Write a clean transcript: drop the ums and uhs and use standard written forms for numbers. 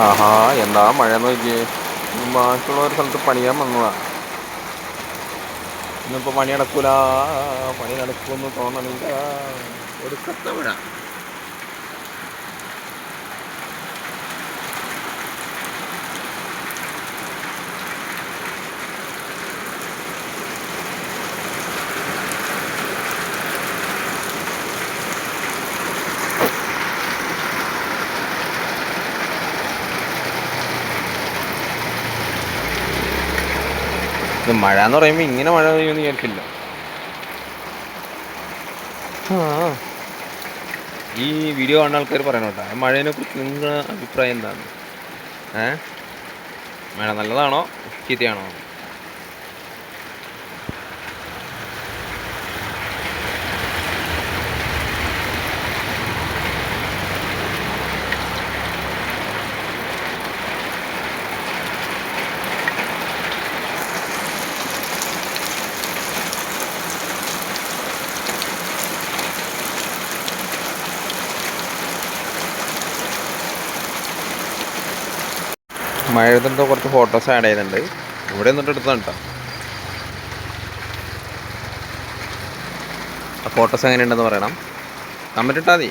ആഹാ, എന്താ മഴ നോക്കിയേ. ബാക്കിയുള്ള ഒരു സ്ഥലത്ത് പണിയാൻ വന്നതാ. ഇന്നിപ്പോൾ പണി നടക്കൂല. പണി നടക്കുമെന്ന് തോന്നണില്ല. ഒടുക്കത്തെ മഴ. ഇത് മഴ എന്ന് പറയുമ്പോൾ ഇങ്ങനെ മഴ പെയ്യുമെന്ന് വിചാരിച്ചില്ല. ഈ വീഡിയോ കാണുന്ന ആൾക്കാർ പറയണം കേട്ടോ, മഴേനെ കുറിച്ച് നിങ്ങളുടെ അഭിപ്രായം എന്താണ്? മഴ നല്ലതാണോ ചീത്തയാണോ? മഴ എഴുതുമ്പോൾ കുറച്ച് ഫോട്ടോസ് ആഡ് ചെയ്യുന്നുണ്ട്. ഇവിടെ നിന്നിട്ട് എടുത്താണ് കേട്ടോ. ആ ഫോട്ടോസ് എങ്ങനെയുണ്ടെന്ന് പറയണം, കമൻറ്റ് ഇട്ടാൽ മതി.